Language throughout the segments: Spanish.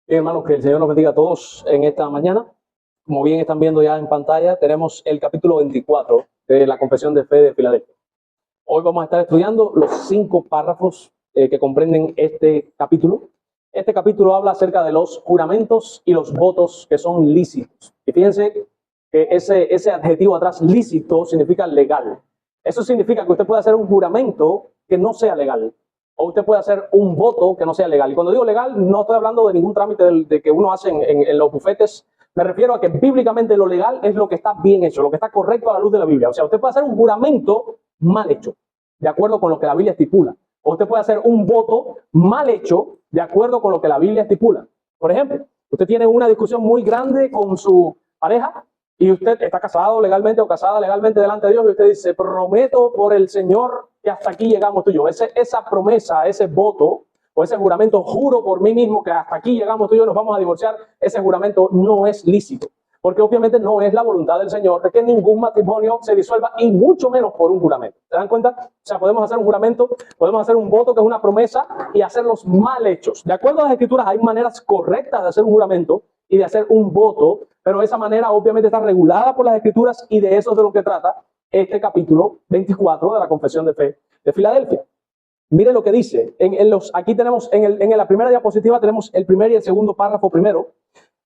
Bien, hermanos, que el Señor nos bendiga a todos en esta mañana. Como bien están viendo ya en pantalla, tenemos el capítulo 24 de la Confesión de Fe de Filadelfia. Hoy vamos a estar estudiando los 5 párrafos que comprenden este capítulo. Este capítulo habla acerca de los juramentos y los votos que son lícitos. Y fíjense que ese adjetivo atrás, lícito, significa legal. Eso significa que usted puede hacer un juramento que no sea legal. O usted puede hacer un voto que no sea legal. Y cuando digo legal, no estoy hablando de ningún trámite de que uno hace en los bufetes. Me refiero a que bíblicamente lo legal es lo que está bien hecho, lo que está correcto a la luz de la Biblia. O sea, usted puede hacer un juramento mal hecho, de acuerdo con lo que la Biblia estipula. O usted puede hacer un voto mal hecho, de acuerdo con lo que la Biblia estipula. Por ejemplo, usted tiene una discusión muy grande con su pareja y usted está casado legalmente o casada legalmente delante de Dios y usted dice, prometo por el Señor que hasta aquí llegamos tú y yo. Esa promesa, ese voto o ese juramento, juro por mí mismo que hasta aquí llegamos tú y yo, nos vamos a divorciar, ese juramento no es lícito. Porque obviamente no es la voluntad del Señor de que ningún matrimonio se disuelva y mucho menos por un juramento. ¿Se dan cuenta? O sea, podemos hacer un juramento, podemos hacer un voto que es una promesa y hacerlos mal hechos. De acuerdo a las Escrituras hay maneras correctas de hacer un juramento y de hacer un voto, pero esa manera obviamente está regulada por las Escrituras y de eso es de lo que trata este capítulo 24 de la Confesión de Fe de Filadelfia. Miren lo que dice. Aquí tenemos, en la primera diapositiva tenemos el primer y el segundo párrafo primero.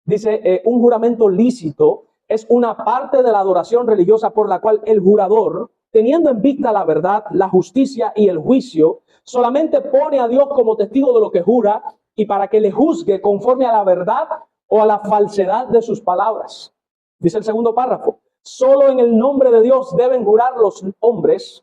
Dice, un juramento lícito es una parte de la adoración religiosa por la cual el jurador, teniendo en vista la verdad, la justicia y el juicio, solamente pone a Dios como testigo de lo que jura y para que le juzgue conforme a la verdad o a la falsedad de sus palabras. Dice el segundo párrafo, solo en el nombre de Dios deben jurar los hombres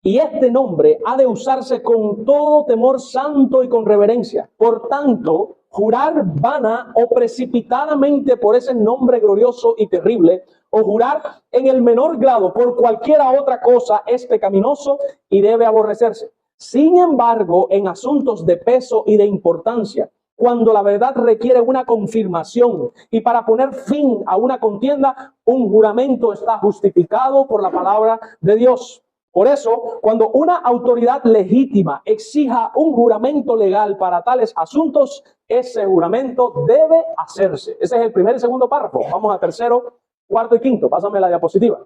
y este nombre ha de usarse con todo temor santo y con reverencia. Por tanto, jurar vana o precipitadamente por ese nombre glorioso y terrible, o jurar en el menor grado por cualquiera otra cosa es pecaminoso y debe aborrecerse. Sin embargo, en asuntos de peso y de importancia, cuando la verdad requiere una confirmación y para poner fin a una contienda, un juramento está justificado por la palabra de Dios. Por eso, cuando una autoridad legítima exija un juramento legal para tales asuntos, ese juramento debe hacerse. Ese es el primer y segundo párrafo. Vamos a tercero, cuarto y quinto. Pásame la diapositiva.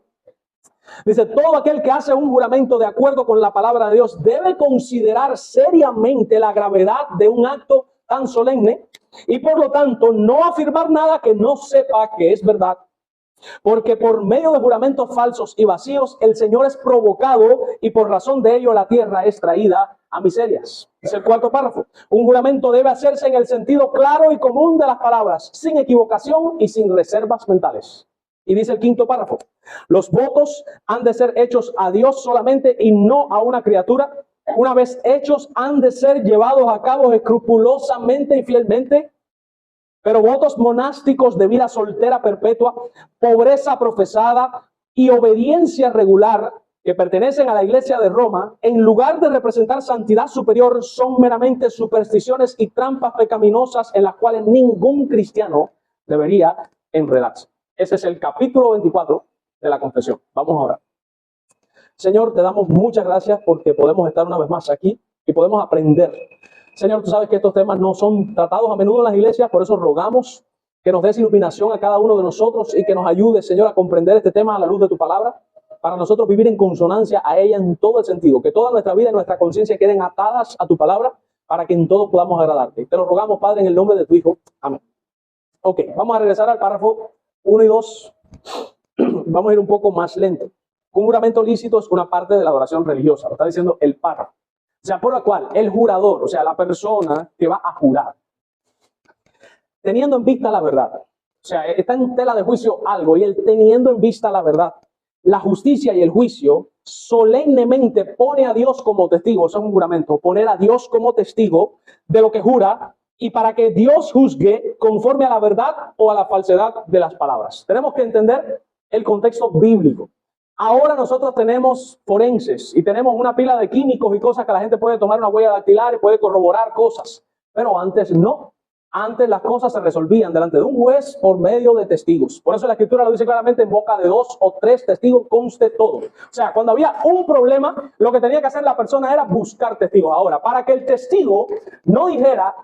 Dice, todo aquel que hace un juramento de acuerdo con la palabra de Dios debe considerar seriamente la gravedad de un acto tan solemne y por lo tanto no afirmar nada que no sepa que es verdad. Porque por medio de juramentos falsos y vacíos, el Señor es provocado y por razón de ello la tierra es traída a miserias. Es el cuarto párrafo. Un juramento debe hacerse en el sentido claro y común de las palabras, sin equivocación y sin reservas mentales. Y dice el quinto párrafo. Los votos han de ser hechos a Dios solamente y no a una criatura. Una vez hechos, han de ser llevados a cabo escrupulosamente y fielmente. Pero votos monásticos de vida soltera perpetua, pobreza profesada y obediencia regular que pertenecen a la Iglesia de Roma, en lugar de representar santidad superior, son meramente supersticiones y trampas pecaminosas en las cuales ningún cristiano debería enredarse. Ese es el capítulo 24 de la confesión. Vamos a orar. Señor, te damos muchas gracias porque podemos estar una vez más aquí y podemos aprender. Señor, tú sabes que estos temas no son tratados a menudo en las iglesias, por eso rogamos que nos des iluminación a cada uno de nosotros y que nos ayude, Señor, a comprender este tema a la luz de tu palabra, para nosotros vivir en consonancia a ella en todo el sentido, que toda nuestra vida y nuestra conciencia queden atadas a tu palabra, para que en todo podamos agradarte. Te lo rogamos, Padre, en el nombre de tu Hijo. Amén. Ok, vamos a regresar al párrafo 1 y 2. Vamos a ir un poco más lento. Un juramento lícito es una parte de la adoración religiosa, lo está diciendo el párrafo. O sea, por la cual el jurador, o sea, la persona que va a jurar, teniendo en vista la verdad, o sea, está en tela de juicio algo y él teniendo en vista la verdad, la justicia y el juicio, solemnemente pone a Dios como testigo, eso es un juramento, poner a Dios como testigo de lo que jura y para que Dios juzgue conforme a la verdad o a la falsedad de las palabras. Tenemos que entender el contexto bíblico. Ahora nosotros tenemos forenses y tenemos una pila de químicos y cosas que la gente puede tomar una huella dactilar y puede corroborar cosas. Pero antes no. Antes las cosas se resolvían delante de un juez por medio de testigos. Por eso la Escritura lo dice claramente, en boca de 2 o 3 testigos conste todo. O sea, cuando había un problema, lo que tenía que hacer la persona era buscar testigos. Ahora, para que el testigo no dijera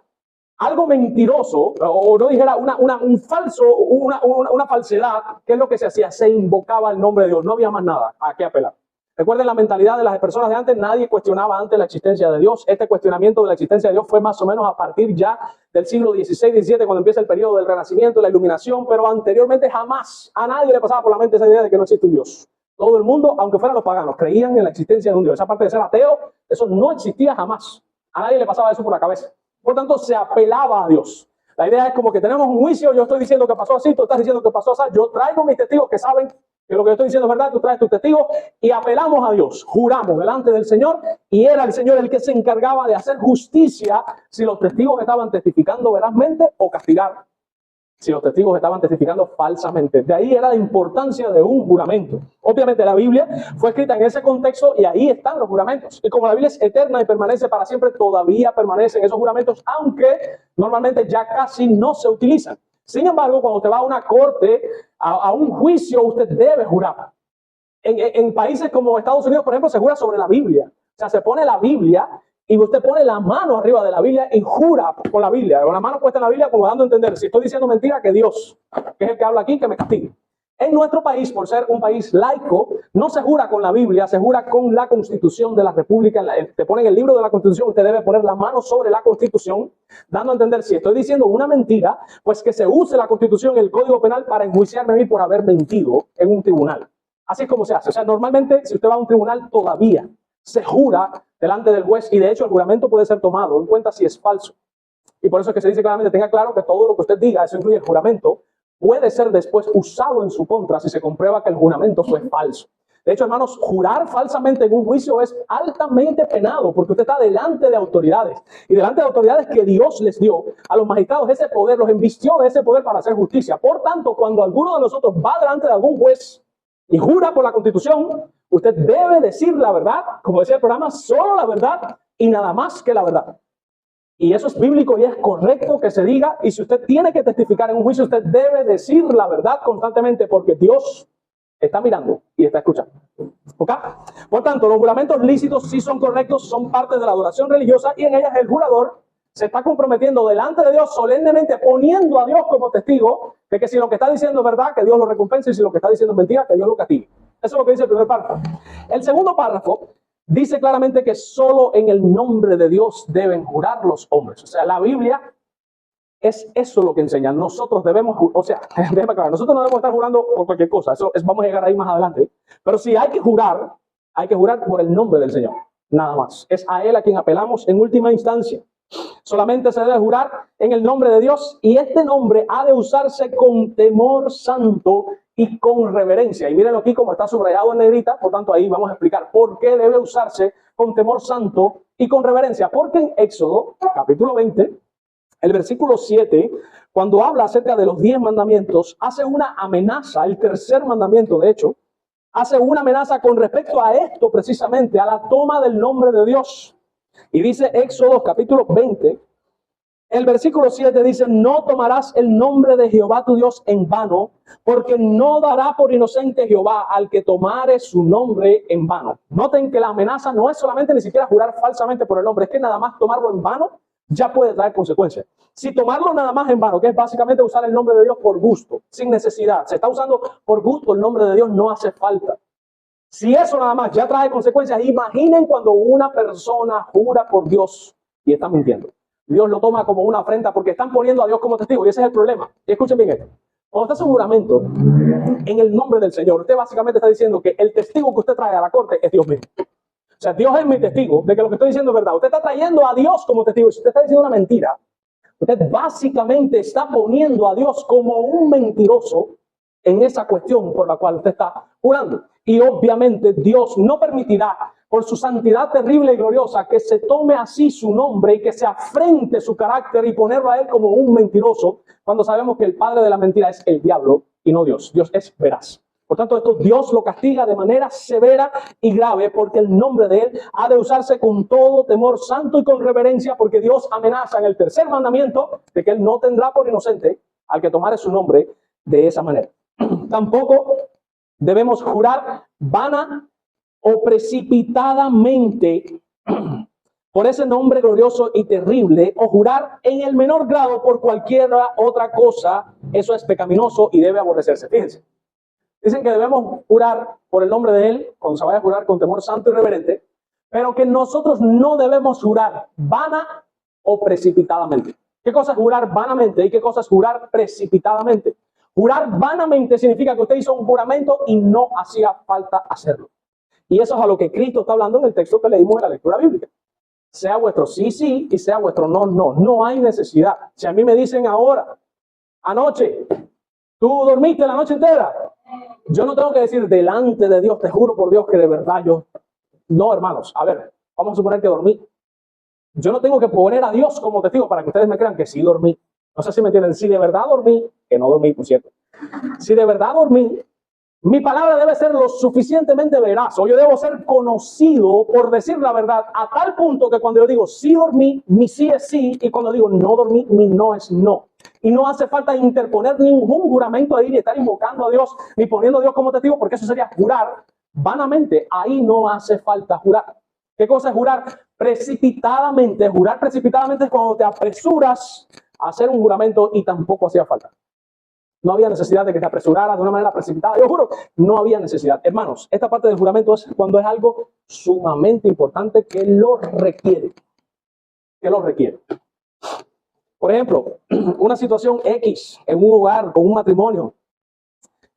algo mentiroso, o no dijera un falso, una falsedad, ¿qué es lo que se hacía? Se invocaba el nombre de Dios, no había más nada a qué apelar. Recuerden la mentalidad de las personas de antes, nadie cuestionaba antes la existencia de Dios. Este cuestionamiento de la existencia de Dios fue más o menos a partir ya del siglo XVI, XVII, cuando empieza el periodo del Renacimiento, la Iluminación, pero anteriormente jamás a nadie le pasaba por la mente esa idea de que no existe un Dios. Todo el mundo, aunque fueran los paganos, creían en la existencia de un Dios. Esa parte de ser ateo, eso no existía jamás. A nadie le pasaba eso por la cabeza. Por tanto, se apelaba a Dios. La idea es como que tenemos un juicio, yo estoy diciendo que pasó así, tú estás diciendo que pasó así, yo traigo mis testigos que saben que lo que yo estoy diciendo es verdad, tú traes tus testigos y apelamos a Dios, juramos delante del Señor y era el Señor el que se encargaba de hacer justicia si los testigos estaban testificando verazmente o castigar si los testigos estaban testificando falsamente. De ahí era la importancia de un juramento. Obviamente la Biblia fue escrita en ese contexto y ahí están los juramentos. Y como la Biblia es eterna y permanece para siempre, todavía permanecen esos juramentos, aunque normalmente ya casi no se utilizan. Sin embargo, cuando usted va a una corte, a un juicio, usted debe jurar. En países como Estados Unidos, por ejemplo, se jura sobre la Biblia. O sea, se pone la Biblia y usted pone la mano arriba de la Biblia y jura con la Biblia. Con la mano puesta en la Biblia como dando a entender, si estoy diciendo mentira, que Dios, que es el que habla aquí, que me castigue. En nuestro país, por ser un país laico, no se jura con la Biblia, se jura con la Constitución de la República. Te ponen el libro de la Constitución, usted debe poner la mano sobre la Constitución, dando a entender, si estoy diciendo una mentira, pues que se use la Constitución y el Código Penal para enjuiciarme a mí por haber mentido en un tribunal. Así es como se hace. O sea, normalmente, si usted va a un tribunal, todavía se jura delante del juez y de hecho el juramento puede ser tomado en cuenta si es falso. Y por eso es que se dice claramente, tenga claro que todo lo que usted diga, eso incluye el juramento, puede ser después usado en su contra si se comprueba que el juramento fue falso. De hecho, hermanos, jurar falsamente en un juicio es altamente penado porque usted está delante de autoridades y delante de autoridades que Dios les dio a los magistrados ese poder, los embistió de ese poder para hacer justicia. Por tanto, cuando alguno de nosotros va delante de algún juez y jura por la Constitución, usted debe decir la verdad, como decía el programa, solo la verdad y nada más que la verdad. Y eso es bíblico y es correcto que se diga. Y si usted tiene que testificar en un juicio, usted debe decir la verdad constantemente porque Dios está mirando y está escuchando. ¿Ok? Por tanto, los juramentos lícitos sí son correctos, son parte de la adoración religiosa y en ellas el jurador se está comprometiendo delante de Dios solemnemente, poniendo a Dios como testigo de que si lo que está diciendo es verdad, que Dios lo recompense y si lo que está diciendo es mentira, que Dios lo castigue. Eso es lo que dice el primer párrafo. El segundo párrafo dice claramente que solo en el nombre de Dios deben jurar los hombres. O sea, la Biblia es eso lo que enseña. Nosotros debemos, o sea, déjame aclarar, nosotros no debemos estar jurando por cualquier cosa. Vamos a llegar ahí más adelante. Pero si hay que jurar por el nombre del Señor. Nada más. Es a Él a quien apelamos en última instancia. Solamente se debe jurar en el nombre de Dios y este nombre ha de usarse con temor santo y con reverencia. Y mírenlo aquí como está subrayado en negrita, por tanto ahí vamos a explicar por qué debe usarse con temor santo y con reverencia. Porque en Éxodo, capítulo 20, el versículo 7, cuando habla acerca de los 10 mandamientos, hace una amenaza, el tercer mandamiento de hecho, hace una amenaza con respecto a esto precisamente, a la toma del nombre de Dios. Y dice Éxodo capítulo 20, el versículo 7 dice, no tomarás el nombre de Jehová tu Dios en vano, porque no dará por inocente Jehová al que tomare su nombre en vano. Noten que la amenaza no es solamente ni siquiera jurar falsamente por el nombre, es que nada más tomarlo en vano ya puede traer consecuencias. Si tomarlo nada más en vano, que es básicamente usar el nombre de Dios por gusto, sin necesidad, se está usando por gusto el nombre de Dios, no hace falta. Si eso nada más ya trae consecuencias, imaginen cuando una persona jura por Dios y está mintiendo. Dios lo toma como una afrenta porque están poniendo a Dios como testigo y ese es el problema. Y escuchen bien esto. Cuando usted hace un juramento en el nombre del Señor, usted básicamente está diciendo que el testigo que usted trae a la corte es Dios mismo. O sea, Dios es mi testigo de que lo que estoy diciendo es verdad. Usted está trayendo a Dios como testigo. Y si usted está diciendo una mentira, usted básicamente está poniendo a Dios como un mentiroso en esa cuestión por la cual usted está jurando. Y obviamente Dios no permitirá, por su santidad terrible y gloriosa, que se tome así su nombre y que se afrente su carácter y ponerlo a Él como un mentiroso, cuando sabemos que el padre de la mentira es el diablo y no Dios. Dios es veraz. Por tanto, esto Dios lo castiga de manera severa y grave porque el nombre de Él ha de usarse con todo temor santo y con reverencia, porque Dios amenaza en el tercer mandamiento de que Él no tendrá por inocente al que tomare su nombre de esa manera. Tampoco debemos jurar vana o precipitadamente por ese nombre glorioso y terrible, o jurar en el menor grado por cualquier otra cosa, eso es pecaminoso y debe aborrecerse. Fíjense, dicen que debemos jurar por el nombre de Él, cuando se vaya a jurar con temor santo y reverente, pero que nosotros no debemos jurar vana o precipitadamente. ¿Qué cosa es jurar vanamente y qué cosa es jurar precipitadamente? Jurar vanamente significa que usted hizo un juramento y no hacía falta hacerlo. Y eso es a lo que Cristo está hablando en el texto que leímos en la lectura bíblica. Sea vuestro sí, sí, y sea vuestro no, no. No hay necesidad. Si a mí me dicen ahora, anoche, ¿tú dormiste la noche entera? Yo no tengo que decir delante de Dios, te juro por Dios que de verdad yo... No, hermanos, a ver, vamos a suponer que dormí. Yo no tengo que poner a Dios como testigo para que ustedes me crean que sí dormí. No sé si me entienden. Si de verdad dormí, que no dormí, por cierto. Si de verdad dormí, mi palabra debe ser lo suficientemente veraz, o yo debo ser conocido por decir la verdad a tal punto que cuando yo digo sí dormí, mi sí es sí, y cuando digo no dormí, mi no es no. Y no hace falta interponer ningún juramento ahí, ni estar invocando a Dios, ni poniendo a Dios como testigo, porque eso sería jurar vanamente. Ahí no hace falta jurar. ¿Qué cosa es jurar? Precipitadamente. Jurar precipitadamente es cuando te apresuras a hacer un juramento y tampoco hacía falta. No había necesidad de que te apresuraras de una manera precipitada. Yo juro, no había necesidad. Hermanos, esta parte del juramento es cuando es algo sumamente importante que lo requiere. Que lo requiere. Por ejemplo, una situación X en un hogar, con un matrimonio,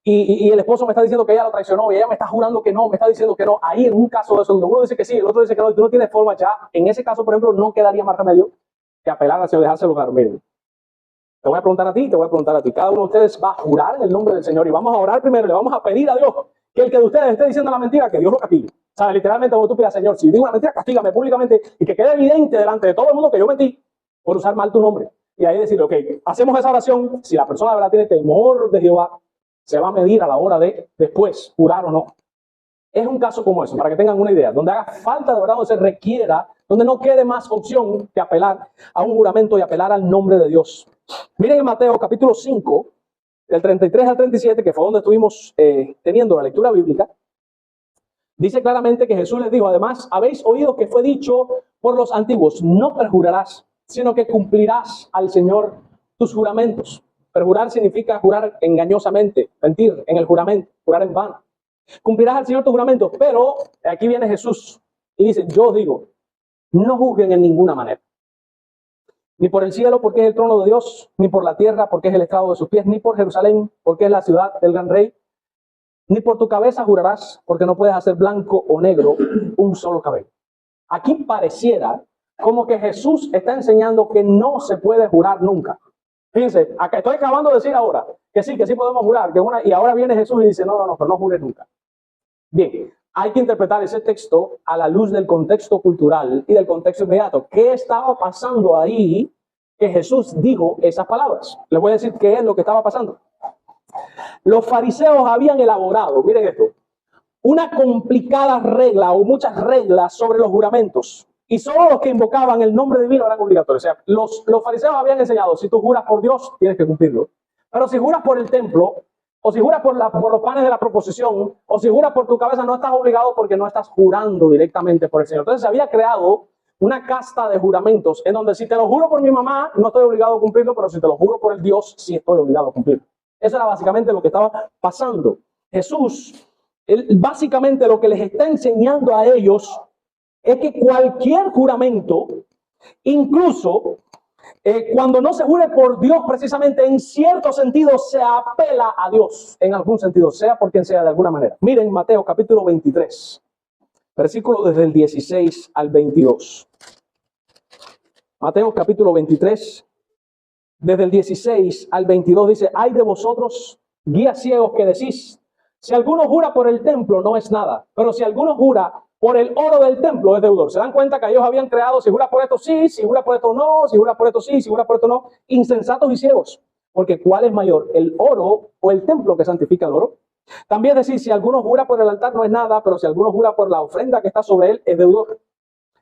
y el esposo me está diciendo que ella lo traicionó y ella me está jurando que no, me está diciendo que no. Ahí en un caso de eso, donde uno dice que sí, el otro dice que no, y tú no tienes forma ya. En ese caso, por ejemplo, no quedaría más remedio que apelar hacia dejarse lugar. Miren, te voy a preguntar a ti, te voy a preguntar a ti. Cada uno de ustedes va a jurar en el nombre del Señor y vamos a orar primero, le vamos a pedir a Dios que el que de ustedes esté diciendo la mentira, que Dios lo castigue. ¿Sabes? Literalmente, cuando tú pidas, Señor, si digo una mentira, castígame públicamente y que quede evidente delante de todo el mundo que yo mentí por usar mal tu nombre. Y ahí decir, ok, hacemos esa oración. Si la persona de verdad tiene temor de Jehová, se va a medir a la hora de después jurar o no. Es un caso como eso, para que tengan una idea, donde haga falta de verdad, donde se requiera, donde no quede más opción que apelar a un juramento y apelar al nombre de Dios. Miren en Mateo capítulo 5, del 33 al 37, que fue donde estuvimos teniendo la lectura bíblica, dice claramente que Jesús les dijo, además, habéis oído que fue dicho por los antiguos, no perjurarás, sino que cumplirás al Señor tus juramentos. Perjurar significa jurar engañosamente, mentir en el juramento, jurar en vano. Cumplirás al Señor tus juramentos, pero aquí viene Jesús y dice, yo os digo, no juzguen en ninguna manera. Ni por el cielo, porque es el trono de Dios, ni por la tierra, porque es el estrado de sus pies, ni por Jerusalén, porque es la ciudad del gran rey, ni por tu cabeza jurarás, porque no puedes hacer blanco o negro un solo cabello. Aquí pareciera como que Jesús está enseñando que no se puede jurar nunca. Fíjense, acá estoy acabando de decir ahora que sí podemos jurar, y ahora viene Jesús y dice, no, pero no jures nunca. Bien, hay que interpretar ese texto a la luz del contexto cultural y del contexto inmediato. ¿Qué estaba pasando ahí que Jesús dijo esas palabras? Les voy a decir qué es lo que estaba pasando. Los fariseos habían elaborado, miren esto, una complicada regla o muchas reglas sobre los juramentos. Y solo los que invocaban el nombre divino eran obligatorios. O sea, los fariseos habían enseñado, si tú juras por Dios, tienes que cumplirlo. Pero si juras por el templo, o si juras por los panes de la proposición, o si juras por tu cabeza, no estás obligado porque no estás jurando directamente por el Señor. Entonces se había creado una casta de juramentos en donde si te lo juro por mi mamá, no estoy obligado a cumplirlo, pero si te lo juro por el Dios, sí estoy obligado a cumplirlo. Eso era básicamente lo que estaba pasando. Jesús, básicamente lo que les está enseñando a ellos es que cualquier juramento, incluso cuando no se jure por Dios precisamente, en cierto sentido se apela a Dios, en algún sentido, sea por quien sea, de alguna manera. Miren Mateo capítulo 23, versículo desde el 16 al 22. Mateo capítulo 23, desde el 16 al 22 dice, ay de vosotros, guías ciegos que decís, si alguno jura por el templo no es nada, pero si alguno jura por el oro del templo es deudor. ¿Se dan cuenta que ellos habían creado, si jura por esto sí, si jura por esto no, si jura por esto sí, si jura por esto no? Insensatos y ciegos. Porque ¿cuál es mayor, el oro o el templo que santifica el oro? También decir, si alguno jura por el altar no es nada, pero si alguno jura por la ofrenda que está sobre él es deudor.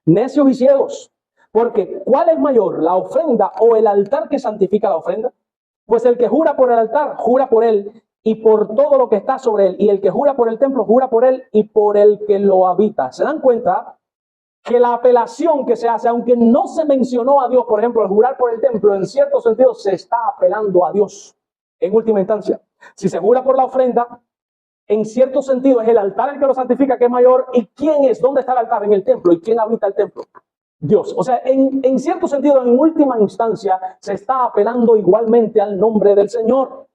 Necios y ciegos. Porque ¿cuál es mayor, la ofrenda o el altar que santifica la ofrenda? Pues el que jura por el altar, jura por él y por todo lo que está sobre él. Y el que jura por el templo, jura por él y por el que lo habita. ¿Se dan cuenta que la apelación que se hace, aunque no se mencionó a Dios, por ejemplo, al jurar por el templo, en cierto sentido se está apelando a Dios en última instancia. Si se jura por la ofrenda, en cierto sentido es el altar el que lo santifica, que es mayor. ¿Y quién es? ¿Dónde está el altar? En el templo. ¿Y quién habita el templo? Dios. O sea, en cierto sentido, en última instancia, se está apelando igualmente al nombre del Señor.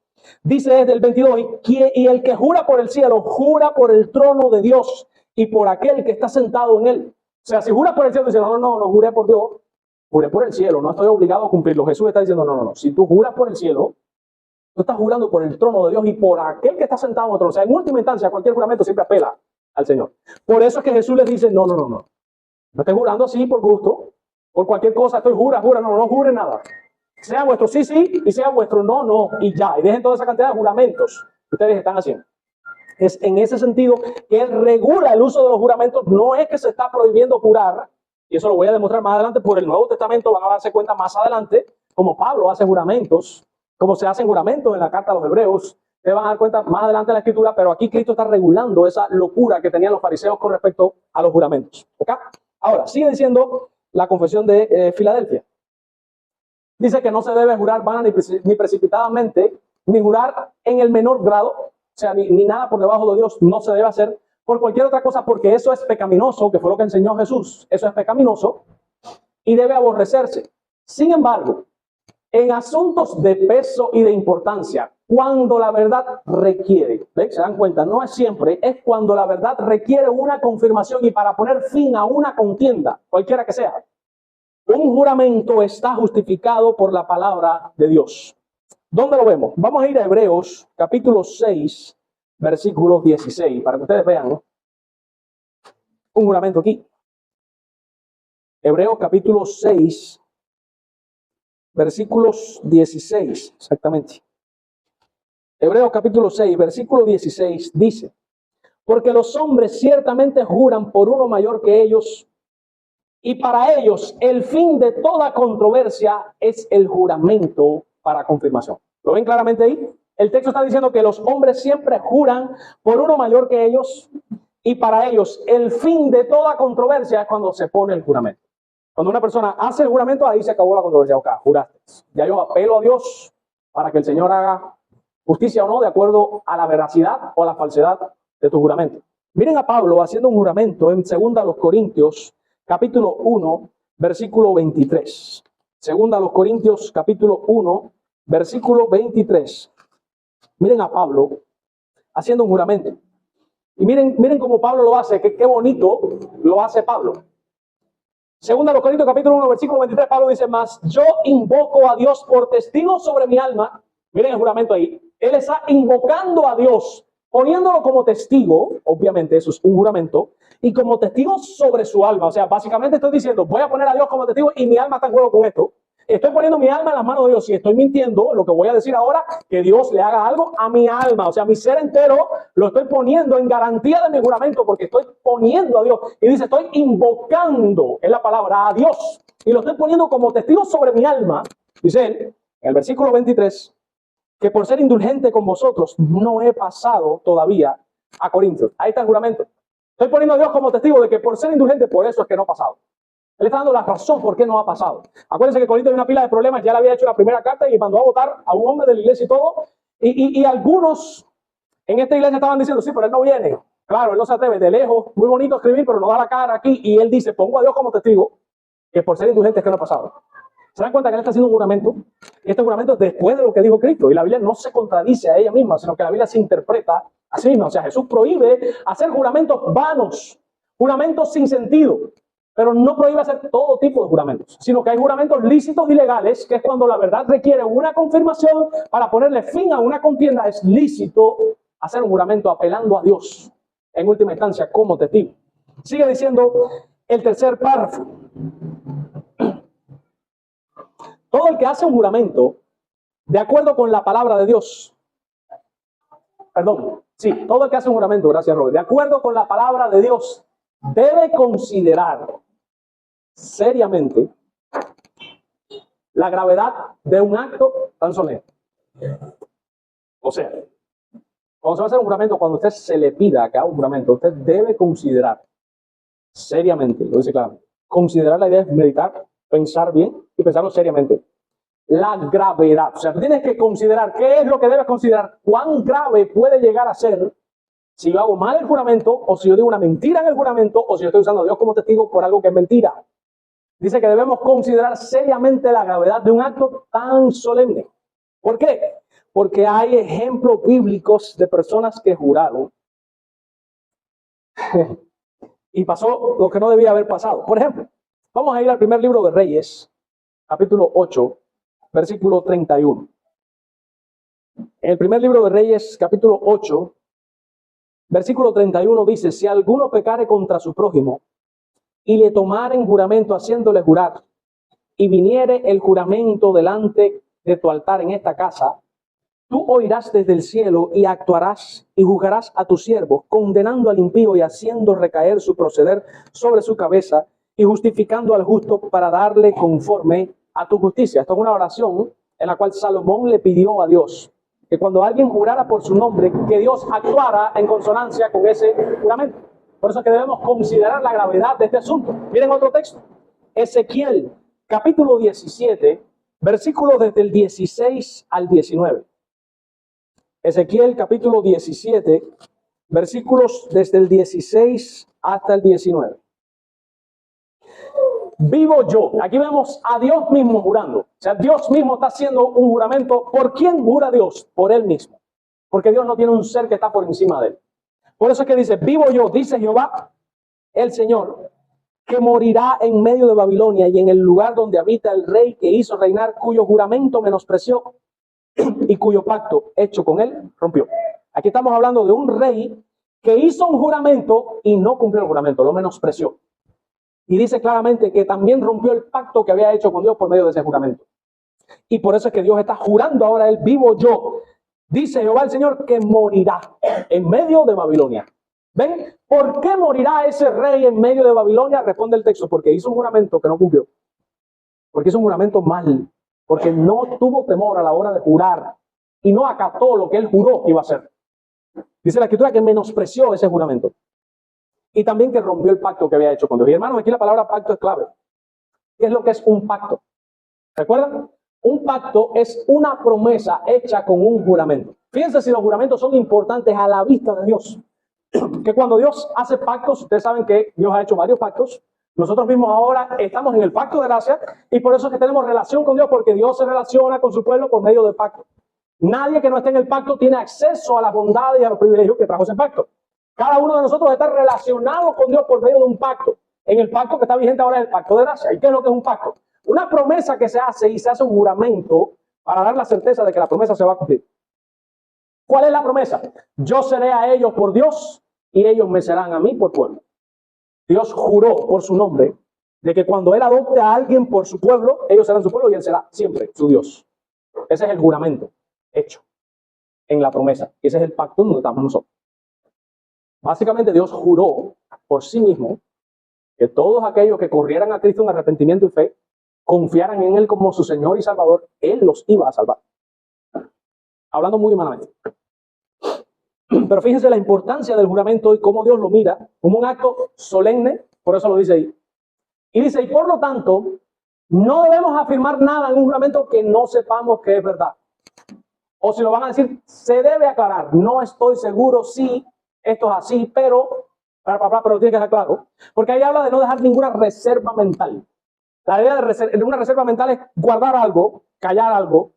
Dice desde el 22, y el que jura por el cielo, jura por el trono de Dios y por aquel que está sentado en él. O sea, si jura por el cielo, dice, no juré por Dios, juré por el cielo, no estoy obligado a cumplirlo. Jesús está diciendo, no. Si tú juras por el cielo, tú estás jurando por el trono de Dios y por aquel que está sentado en el trono. O sea, en última instancia, cualquier juramento siempre apela al Señor. Por eso es que Jesús les dice, no. No estoy jurando así por gusto, por cualquier cosa, jura, no jure nada. Sea vuestro sí, y sea vuestro no, y ya. Y dejen toda esa cantidad de juramentos que ustedes están haciendo. Es en ese sentido que Él regula el uso de los juramentos. No es que se está prohibiendo jurar, y eso lo voy a demostrar más adelante por el Nuevo Testamento, van a darse cuenta más adelante, como Pablo hace juramentos, como se hacen juramentos en la carta a los Hebreos. Se van a dar cuenta más adelante en la Escritura, pero aquí Cristo está regulando esa locura que tenían los fariseos con respecto a los juramentos. ¿Ok? Ahora, sigue diciendo la confesión de Filadelfia. Dice que no se debe jurar vana ni precipitadamente, ni jurar en el menor grado, o sea, ni nada por debajo de Dios no se debe hacer por cualquier otra cosa, porque eso es pecaminoso, que fue lo que enseñó Jesús. Eso es pecaminoso y debe aborrecerse. Sin embargo, en asuntos de peso y de importancia, cuando la verdad requiere, ¿ven? Se dan cuenta, no es siempre, es cuando la verdad requiere una confirmación y para poner fin a una contienda, cualquiera que sea. Un juramento está justificado por la palabra de Dios. ¿Dónde lo vemos? Vamos a ir a Hebreos, capítulo 6, versículos 16, para que ustedes vean, ¿no? Un juramento aquí. Hebreos, capítulo 6, versículos 16, exactamente. Hebreos, capítulo 6, versículo 16, dice, porque los hombres ciertamente juran por uno mayor que ellos, y para ellos el fin de toda controversia es el juramento para confirmación. ¿Lo ven claramente ahí? El texto está diciendo que los hombres siempre juran por uno mayor que ellos y para ellos el fin de toda controversia es cuando se pone el juramento. Cuando una persona hace el juramento, ahí se acabó la controversia. Ok, juraste. Ya yo apelo a Dios para que el Señor haga justicia o no de acuerdo a la veracidad o a la falsedad de tu juramento. Miren a Pablo haciendo un juramento en 2 Corintios capítulo 1, versículo 23. 2 Corintios, capítulo 1, versículo 23. Miren a Pablo haciendo un juramento. Y miren cómo Pablo lo hace, qué bonito lo hace Pablo. 2 Corintios, capítulo 1, versículo 23, Pablo dice, mas yo invoco a Dios por testigo sobre mi alma. Miren el juramento ahí. Él está invocando a Dios, poniéndolo como testigo, obviamente eso es un juramento, y como testigo sobre su alma. O sea, básicamente estoy diciendo, voy a poner a Dios como testigo y mi alma está en juego con esto. Estoy poniendo mi alma en las manos de Dios. Si estoy mintiendo, lo que voy a decir ahora, que Dios le haga algo a mi alma. O sea, mi ser entero lo estoy poniendo en garantía de mi juramento porque estoy poniendo a Dios. Y dice, estoy invocando, es la palabra, a Dios. Y lo estoy poniendo como testigo sobre mi alma. Dice él, en el versículo 23, que por ser indulgente con vosotros no he pasado todavía a Corintios. Ahí está el juramento. Estoy poniendo a Dios como testigo de que por ser indulgente, por eso es que no ha pasado. Él está dando la razón por qué no ha pasado. Acuérdense que Corinto tiene una pila de problemas, ya le había hecho la primera carta y mandó a votar a un hombre de la iglesia y todo. Y algunos en esta iglesia estaban diciendo, sí, pero él no viene. Claro, él no se atreve, de lejos, muy bonito escribir, pero no da la cara aquí. Y él dice, pongo a Dios como testigo que por ser indulgente es que no ha pasado. ¿Se dan cuenta que él está haciendo un juramento? Y este juramento es después de lo que dijo Cristo. Y la Biblia no se contradice a ella misma, sino que la Biblia se interpreta a sí misma. O sea, Jesús prohíbe hacer juramentos vanos, juramentos sin sentido. Pero no prohíbe hacer todo tipo de juramentos, sino que hay juramentos lícitos y legales, que es cuando la verdad requiere una confirmación para ponerle fin a una contienda. Es lícito hacer un juramento apelando a Dios, en última instancia, como testigo. Sigue diciendo el tercer párrafo. Todo el que hace un juramento de acuerdo con la palabra de Dios, todo el que hace un juramento, gracias Robert, de acuerdo con la palabra de Dios, debe considerar seriamente la gravedad de un acto tan solemne. O sea, cuando se va a hacer un juramento, cuando usted se le pida que haga un juramento, usted debe considerar seriamente, lo dice claramente, Considerar la idea es meditar, pensar bien y pensarlo seriamente. La gravedad. O sea, tú tienes que considerar qué es lo que debes considerar, cuán grave puede llegar a ser si yo hago mal el juramento, o si yo digo una mentira en el juramento, o si yo estoy usando a Dios como testigo por algo que es mentira. Dice que debemos considerar seriamente la gravedad de un acto tan solemne. ¿Por qué? Porque hay ejemplos bíblicos de personas que juraron y pasó lo que no debía haber pasado. Por ejemplo, vamos a ir al primer libro de Reyes, capítulo 8, versículo 31. En el primer libro de Reyes, capítulo 8, versículo 31 dice: si alguno pecare contra su prójimo y le tomaren juramento haciéndole jurar, y viniere el juramento delante de tu altar en esta casa, tú oirás desde el cielo y actuarás y juzgarás a tu siervo, condenando al impío y haciendo recaer su proceder sobre su cabeza y justificando al justo para darle conforme a tu justicia. Esto es una oración en la cual Salomón le pidió a Dios que cuando alguien jurara por su nombre, que Dios actuara en consonancia con ese juramento. Por eso es que debemos considerar la gravedad de este asunto. Miren otro texto. Ezequiel, capítulo 17, versículos desde el 16 al 19. Ezequiel capítulo 17, versículos desde el 16 hasta el 19. Vivo yo. Aquí vemos a Dios mismo jurando. O sea, Dios mismo está haciendo un juramento. ¿Por quién jura Dios? Por Él mismo. Porque Dios no tiene un ser que está por encima de Él. Por eso es que dice: vivo yo, dice Jehová, el Señor, que morirá en medio de Babilonia y en el lugar donde habita el rey que hizo reinar, cuyo juramento menospreció y cuyo pacto hecho con él rompió. Aquí estamos hablando de un rey que hizo un juramento y no cumplió el juramento, lo menospreció. Y dice claramente que también rompió el pacto que había hecho con Dios por medio de ese juramento. Y por eso es que Dios está jurando ahora él: vivo yo, dice Jehová el Señor, que morirá en medio de Babilonia. ¿Ven? ¿Por qué morirá ese rey en medio de Babilonia? Responde el texto: porque hizo un juramento que no cumplió. Porque hizo un juramento mal. Porque no tuvo temor a la hora de jurar y no acató lo que él juró que iba a hacer. Dice la Escritura que menospreció ese juramento y también que rompió el pacto que había hecho con Dios. Y hermanos, aquí la palabra pacto es clave. ¿Qué es lo que es un pacto? ¿Recuerdan? Un pacto es una promesa hecha con un juramento. Fíjense si los juramentos son importantes a la vista de Dios. Que cuando Dios hace pactos, ustedes saben que Dios ha hecho varios pactos. Nosotros mismos ahora estamos en el pacto de gracia y por eso es que tenemos relación con Dios, porque Dios se relaciona con su pueblo por medio del pacto. Nadie que no esté en el pacto tiene acceso a las bondades y a los privilegios que trajo ese pacto. Cada uno de nosotros está relacionado con Dios por medio de un pacto. En el pacto que está vigente ahora es el pacto de gracia. ¿Y qué es lo que es un pacto? Una promesa que se hace y se hace un juramento para dar la certeza de que la promesa se va a cumplir. ¿Cuál es la promesa? Yo seré a ellos por Dios y ellos me serán a mí por pueblo. Dios juró por su nombre de que cuando Él adopte a alguien por su pueblo, ellos serán su pueblo y Él será siempre su Dios. Ese es el juramento hecho en la promesa. Y ese es el pacto donde estamos nosotros. Básicamente Dios juró por sí mismo que todos aquellos que corrieran a Cristo en arrepentimiento y fe, confiaran en Él como su Señor y Salvador, Él los iba a salvar. Hablando muy humanamente. Pero fíjense la importancia del juramento y cómo Dios lo mira como un acto solemne, por eso lo dice ahí. Y dice: y por lo tanto, no debemos afirmar nada en un juramento que no sepamos que es verdad. O si lo van a decir, se debe aclarar. No estoy seguro si esto es así, pero tiene que ser claro. Porque ahí habla de no dejar ninguna reserva mental. La idea de una reserva mental es guardar algo, callar algo.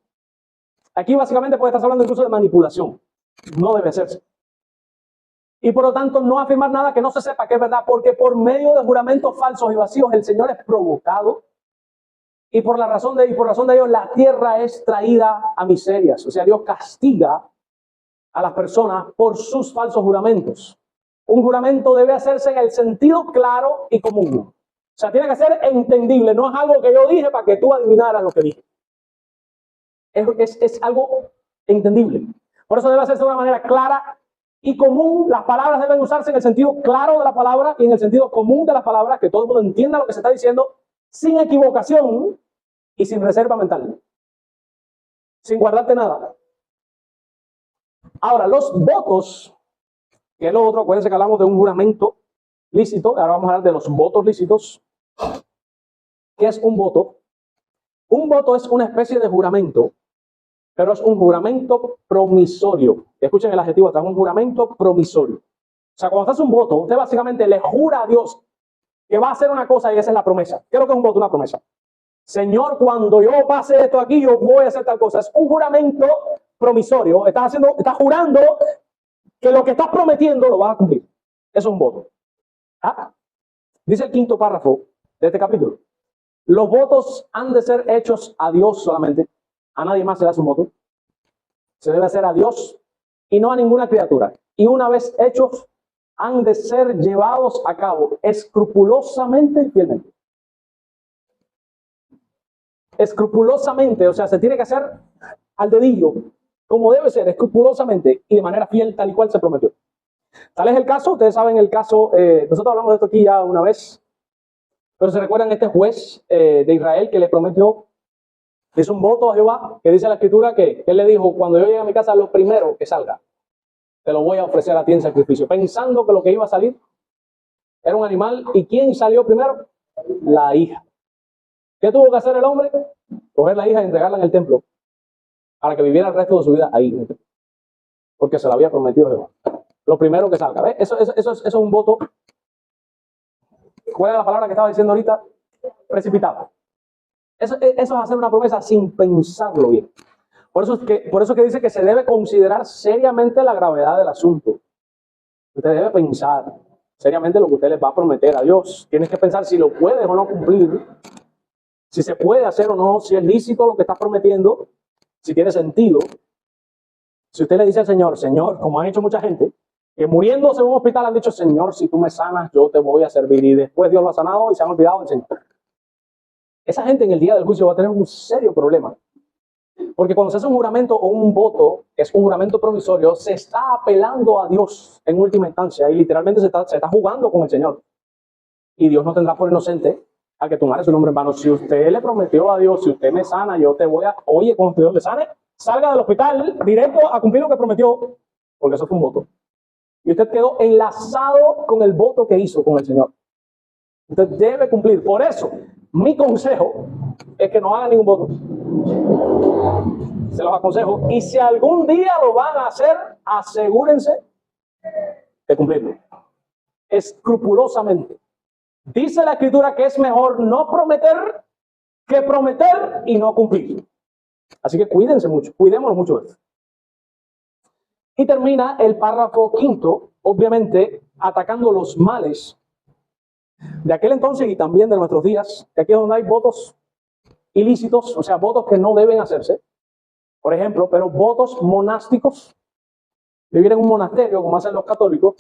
Aquí básicamente puede estar hablando incluso de manipulación. No debe hacerse. Y por lo tanto no afirmar nada que no se sepa que es verdad, porque por medio de juramentos falsos y vacíos el Señor es provocado y por razón de ellos la tierra es traída a miserias. O sea, Dios castiga a las personas por sus falsos juramentos. Un juramento debe hacerse en el sentido claro y común. O sea, tiene que ser entendible, no es algo que yo dije para que tú adivinaras lo que dije. Es algo entendible. Por eso debe hacerse de una manera clara y común. Las palabras deben usarse en el sentido claro de la palabra y en el sentido común de la palabra, que todo el mundo entienda lo que se está diciendo, sin equivocación y sin reserva mental. Sin guardarte nada. Ahora, los votos, que es lo otro, acuérdense que hablamos de un juramento lícito, ahora vamos a hablar de los votos lícitos. ¿Qué es un voto? Un voto es una especie de juramento, pero es un juramento promisorio. Escuchen el adjetivo, es un juramento promisorio. O sea, cuando usted hace un voto, usted básicamente le jura a Dios que va a hacer una cosa y esa es la promesa. ¿Qué es lo que es un voto? Una promesa. Señor, cuando yo pase esto aquí, yo voy a hacer tal cosa. Es un juramento promisorio. Estás jurando que lo que estás prometiendo lo vas a cumplir. Eso es un voto. Dice el quinto párrafo de este capítulo. Los votos han de ser hechos a Dios solamente. A nadie más se le hace un voto. Se debe hacer a Dios y no a ninguna criatura. Y una vez hechos, han de ser llevados a cabo escrupulosamente y fielmente. Escrupulosamente, o sea, se tiene que hacer al dedillo, como debe ser, escrupulosamente y de manera fiel, tal y cual se prometió. Tal es el caso, ustedes saben el caso, nosotros hablamos de esto aquí ya una vez, pero se recuerdan este juez de Israel que le prometió, hizo un voto a Jehová, que dice la escritura que él le dijo, cuando yo llegue a mi casa, lo primero que salga, te lo voy a ofrecer a ti en sacrificio, pensando que lo que iba a salir era un animal. ¿Y quién salió primero? La hija. ¿Qué tuvo que hacer el hombre? Coger la hija y entregarla en el templo para que viviera el resto de su vida ahí, porque se la había prometido Jehová. Lo primero que salga, ¿ves? Eso es un voto. ¿Cuál es la palabra que estaba diciendo ahorita? Precipitado. Eso es hacer una promesa sin pensarlo bien. Por eso es que dice que se debe considerar seriamente la gravedad del asunto. Usted debe pensar seriamente lo que usted les va a prometer a Dios. Tienes que pensar si lo puedes o no cumplir, si se puede hacer o no, si es lícito lo que estás prometiendo, si tiene sentido. Si usted le dice al Señor, Señor, como han hecho mucha gente, que muriéndose en un hospital han dicho, Señor, si tú me sanas, yo te voy a servir. Y después Dios lo ha sanado y se han olvidado del Señor. Esa gente en el día del juicio va a tener un serio problema. Porque cuando se hace un juramento o un voto, que es un juramento promisorio, se está apelando a Dios en última instancia y literalmente se está jugando con el Señor. Y Dios no tendrá por inocente a que tomara su nombre en vano. Si usted le prometió a Dios, si usted me sana, yo te voy a... Oye, cuando Dios le sane, salga del hospital directo a cumplir lo que prometió, porque eso fue un voto. Y usted quedó enlazado con el voto que hizo con el Señor. Usted debe cumplir. Por eso, mi consejo es que no haga ningún voto. Se los aconsejo. Y si algún día lo van a hacer, asegúrense de cumplirlo. Escrupulosamente. Dice la Escritura que es mejor no prometer que prometer y no cumplir. Así que cuídense mucho, cuidémonos mucho de eso. Y termina el párrafo quinto, obviamente, atacando los males de aquel entonces y también de nuestros días, que aquí es donde hay votos ilícitos, o sea, votos que no deben hacerse, por ejemplo, pero votos monásticos, vivir en un monasterio como hacen los católicos,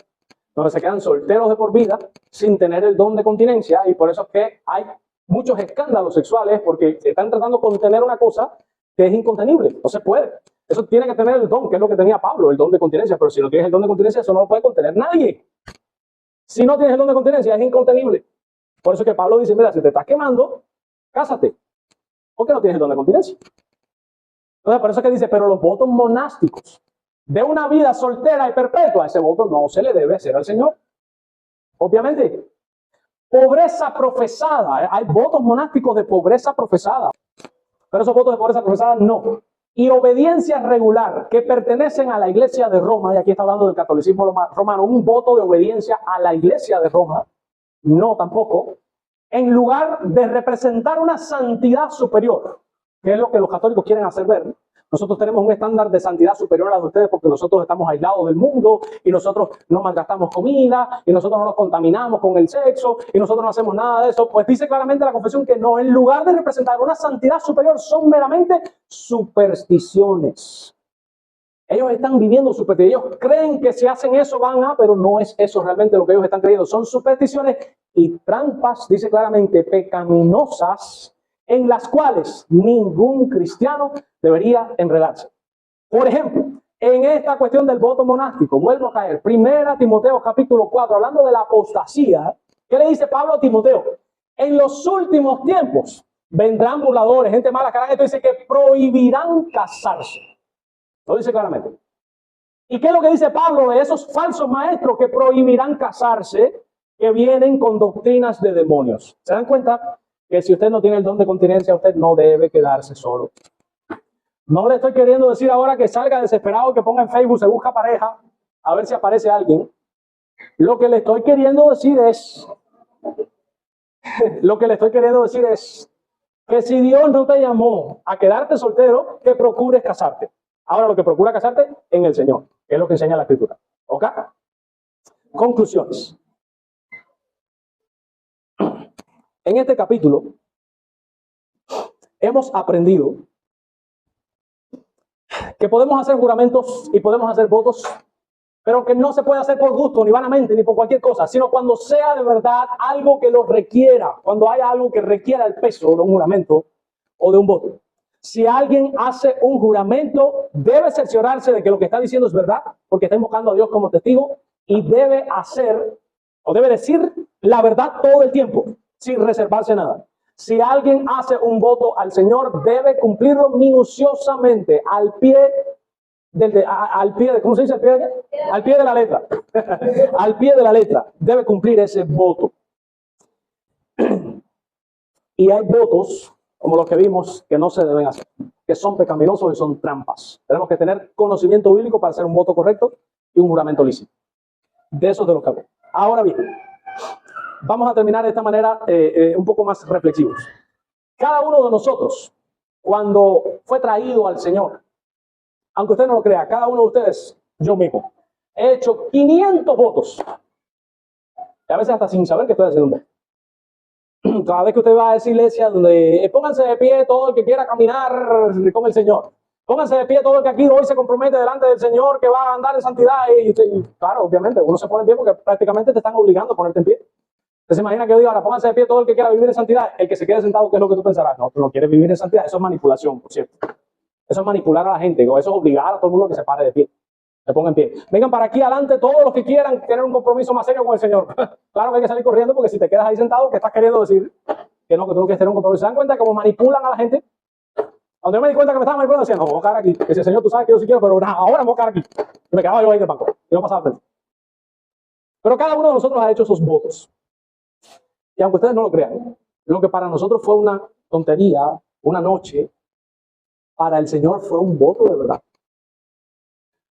donde se quedan solteros de por vida sin tener el don de continencia, y por eso es que hay muchos escándalos sexuales, porque están tratando de contener una cosa que es incontenible, no se puede. Eso tiene que tener el don, que es lo que tenía Pablo, el don de continencia, pero si no tienes el don de continencia, eso no lo puede contener nadie. Si no tienes el don de continencia, es incontenible. Por eso es que Pablo dice, mira, si te estás quemando, cásate, porque no tienes el don de continencia. Entonces, por eso es que dice, pero los votos monásticos de una vida soltera y perpetua, ese voto no se le debe hacer al Señor. Obviamente, pobreza profesada, hay votos monásticos de pobreza profesada, pero esos votos de pobreza profesada no. Y obediencia regular, que pertenecen a la iglesia de Roma, y aquí está hablando del catolicismo romano, un voto de obediencia a la iglesia de Roma, no tampoco, en lugar de representar una santidad superior, que es lo que los católicos quieren hacer ver. Nosotros tenemos un estándar de santidad superior a los de ustedes porque nosotros estamos aislados del mundo y nosotros no malgastamos comida y nosotros no nos contaminamos con el sexo y nosotros no hacemos nada de eso. Pues dice claramente la confesión que no, en lugar de representar una santidad superior, son meramente supersticiones. Ellos están viviendo supersticiones. Ellos creen que si hacen eso van a, pero no es eso realmente lo que ellos están creyendo. Son supersticiones y trampas, dice claramente, pecaminosas, en las cuales ningún cristiano debería enredarse. Por ejemplo, en esta cuestión del voto monástico, vuelvo a caer, 1 Timoteo capítulo 4, hablando de la apostasía, ¿qué le dice Pablo a Timoteo? En los últimos tiempos vendrán burladores, gente mala, que harán esto, dice que prohibirán casarse. Lo dice claramente. ¿Y qué es lo que dice Pablo de esos falsos maestros que prohibirán casarse? que vienen con doctrinas de demonios. ¿Se dan cuenta que si usted no tiene el don de continencia, usted no debe quedarse solo? No le estoy queriendo decir ahora que salga desesperado, que ponga en Facebook, se busca pareja, a ver si aparece alguien. Lo que le estoy queriendo decir es, que si Dios no te llamó a quedarte soltero, que procures casarte. Ahora lo que procura casarte en el Señor, que es lo que enseña la Escritura. ¿Ok? Conclusiones. En este capítulo hemos aprendido que podemos hacer juramentos y podemos hacer votos, pero que no se puede hacer por gusto, ni vanamente, ni por cualquier cosa, sino cuando sea de verdad algo que lo requiera, cuando haya algo que requiera el peso de un juramento o de un voto. Si alguien hace un juramento, debe cerciorarse de que lo que está diciendo es verdad, porque está invocando a Dios como testigo, y debe hacer o debe decir la verdad todo el tiempo, sin reservarse nada. Si alguien hace un voto al Señor, debe cumplirlo minuciosamente, al pie de, ¿cómo se dice? Al pie de la letra. Al pie de la letra debe cumplir ese voto. Y hay votos, como los que vimos, que no se deben hacer, que son pecaminosos y son trampas. Tenemos que tener conocimiento bíblico para hacer un voto correcto y un juramento lícito. De eso es de lo que hablo. Ahora bien, vamos a terminar de esta manera un poco más reflexivos. Cada uno de nosotros, cuando fue traído al Señor, aunque usted no lo crea, cada uno de ustedes, yo mismo, he hecho 500 votos. Y a veces hasta sin saber que estoy haciendo un voto. Cada vez que usted va a esa iglesia donde pónganse de pie todo el que quiera caminar con el Señor. Pónganse de pie todo el que aquí hoy se compromete delante del Señor que va a andar en santidad. Y claro, obviamente, uno se pone en pie porque prácticamente te están obligando a ponerte en pie. ¿Usted se imagina que yo diga, ahora pónganse de pie todo el que quiera vivir en santidad? El que se quede sentado, ¿qué es lo que tú pensarás? No, tú no quieres vivir en santidad. Eso es manipulación, por cierto. Eso es manipular a la gente. Eso es obligar a todo el mundo que se pare de pie. Se ponga en pie. Vengan para aquí adelante todos los que quieran tener un compromiso más serio con el Señor. Claro que hay que salir corriendo porque si te quedas ahí sentado, ¿qué estás queriendo decir? Que no, que tú no quieres tener un compromiso. ¿Se dan cuenta cómo manipulan a la gente? Cuando yo me di cuenta que me estaban manipulando, decían, no, voy a quedar aquí. Decía, Señor, tú sabes que yo sí quiero, pero nada, ahora me voy a quedar aquí. Y me quedaba yo ahí en el banco. Y no pasaba frente. Pero cada uno de nosotros ha hecho esos votos. Y aunque ustedes no lo crean, lo que para nosotros fue una tontería, una noche, para el Señor fue un voto de verdad.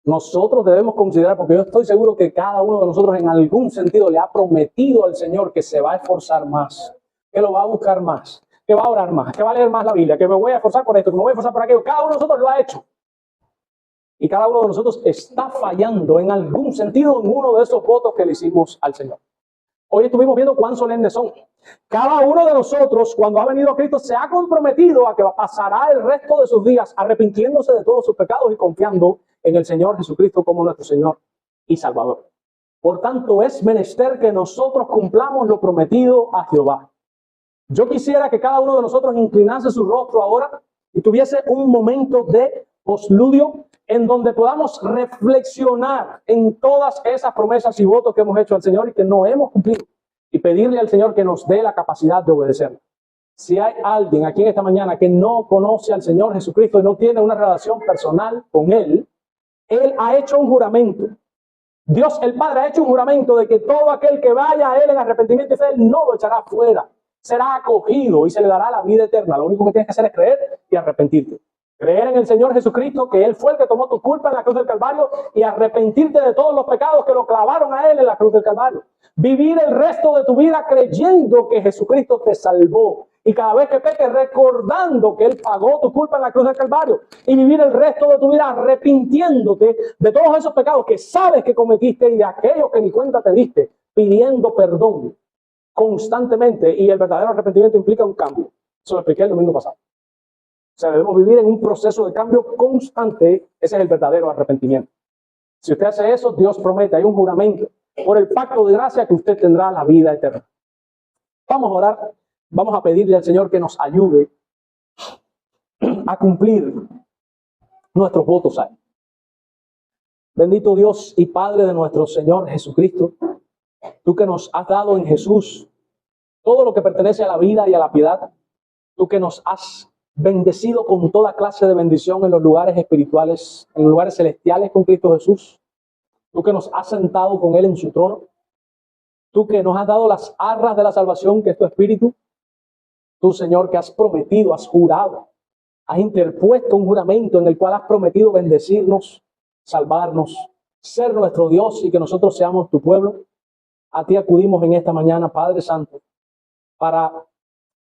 Nosotros debemos considerar, porque yo estoy seguro que cada uno de nosotros en algún sentido le ha prometido al Señor que se va a esforzar más, que lo va a buscar más, que va a orar más, que va a leer más la Biblia, que me voy a esforzar por esto, que me voy a esforzar por aquello. Cada uno de nosotros lo ha hecho. Y cada uno de nosotros está fallando en algún sentido en uno de esos votos que le hicimos al Señor. Hoy estuvimos viendo cuán solemnes son. Cada uno de nosotros, cuando ha venido a Cristo, se ha comprometido a que pasará el resto de sus días arrepintiéndose de todos sus pecados y confiando en el Señor Jesucristo como nuestro Señor y Salvador. Por tanto, es menester que nosotros cumplamos lo prometido a Jehová. Yo quisiera que cada uno de nosotros inclinase su rostro ahora y tuviese un momento de postludio en donde podamos reflexionar en todas esas promesas y votos que hemos hecho al Señor y que no hemos cumplido, y pedirle al Señor que nos dé la capacidad de obedecerlo. Si hay alguien aquí en esta mañana que no conoce al Señor Jesucristo y no tiene una relación personal con Él, Él ha hecho un juramento. Dios el Padre ha hecho un juramento de que todo aquel que vaya a Él en arrepentimiento y fe, Él no lo echará fuera. Será acogido y se le dará la vida eterna. Lo único que tienes que hacer es creer y arrepentirte. Creer en el Señor Jesucristo, que Él fue el que tomó tu culpa en la cruz del Calvario, y arrepentirte de todos los pecados que lo clavaron a Él en la cruz del Calvario. Vivir el resto de tu vida creyendo que Jesucristo te salvó. Y cada vez que peques, recordando que Él pagó tu culpa en la cruz del Calvario. Y vivir el resto de tu vida arrepintiéndote de todos esos pecados que sabes que cometiste y de aquellos que ni cuenta te diste, pidiendo perdón constantemente. Y el verdadero arrepentimiento implica un cambio. Eso lo expliqué el domingo pasado. O sea, debemos vivir en un proceso de cambio constante. Ese es el verdadero arrepentimiento. Si usted hace eso, Dios promete, hay un juramento por el pacto de gracia que usted tendrá la vida eterna. Vamos a orar, vamos a pedirle al Señor que nos ayude a cumplir nuestros votos a Él. Bendito Dios y Padre de nuestro Señor Jesucristo, tú que nos has dado en Jesús todo lo que pertenece a la vida y a la piedad, tú que nos has bendecido con toda clase de bendición en los lugares espirituales, en los lugares celestiales con Cristo Jesús. Tú que nos has sentado con Él en su trono. Tú que nos has dado las arras de la salvación, que es tu Espíritu. Tú, Señor, que has prometido, has jurado, has interpuesto un juramento en el cual has prometido bendecirnos, salvarnos, ser nuestro Dios y que nosotros seamos tu pueblo. A ti acudimos en esta mañana, Padre Santo, para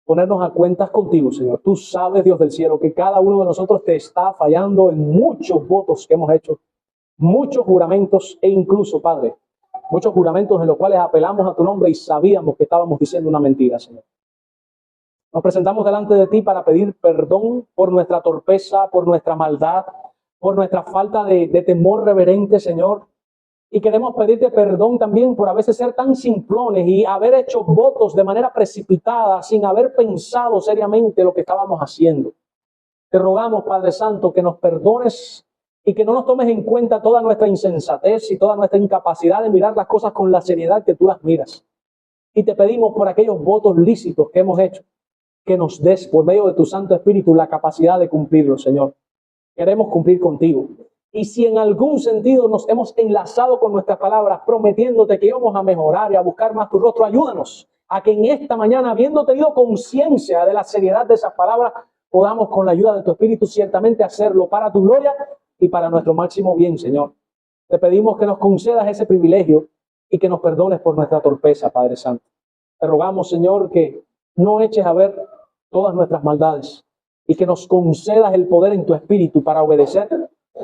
ponernos a cuentas contigo, Señor. Tú sabes, Dios del cielo, que cada uno de nosotros te está fallando en muchos votos que hemos hecho, muchos juramentos e incluso, Padre, muchos juramentos en los cuales apelamos a tu nombre y sabíamos que estábamos diciendo una mentira, Señor. Nos presentamos delante de ti para pedir perdón por nuestra torpeza, por nuestra maldad, por nuestra falta de temor reverente, Señor. Y queremos pedirte perdón también por a veces ser tan simplones y haber hecho votos de manera precipitada sin haber pensado seriamente lo que estábamos haciendo. Te rogamos, Padre Santo, que nos perdones y que no nos tomes en cuenta toda nuestra insensatez y toda nuestra incapacidad de mirar las cosas con la seriedad que tú las miras. Y te pedimos por aquellos votos lícitos que hemos hecho, que nos des por medio de tu Santo Espíritu la capacidad de cumplirlos, Señor. Queremos cumplir contigo. Y si en algún sentido nos hemos enlazado con nuestras palabras, prometiéndote que íbamos a mejorar y a buscar más tu rostro, ayúdanos a que en esta mañana, habiendo tenido conciencia de la seriedad de esas palabras, podamos con la ayuda de tu Espíritu ciertamente hacerlo para tu gloria y para nuestro máximo bien, Señor. Te pedimos que nos concedas ese privilegio y que nos perdones por nuestra torpeza, Padre Santo. Te rogamos, Señor, que no eches a ver todas nuestras maldades y que nos concedas el poder en tu Espíritu para obedecer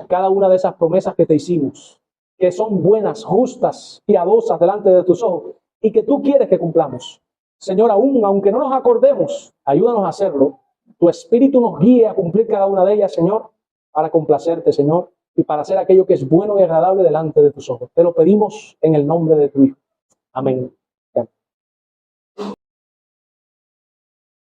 cada una de esas promesas que te hicimos, que son buenas, justas, piadosas delante de tus ojos y que tú quieres que cumplamos. Señor, aunque no nos acordemos, ayúdanos a hacerlo. Tu Espíritu nos guíe a cumplir cada una de ellas, Señor, para complacerte, Señor, y para hacer aquello que es bueno y agradable delante de tus ojos. Te lo pedimos en el nombre de tu Hijo. Amén.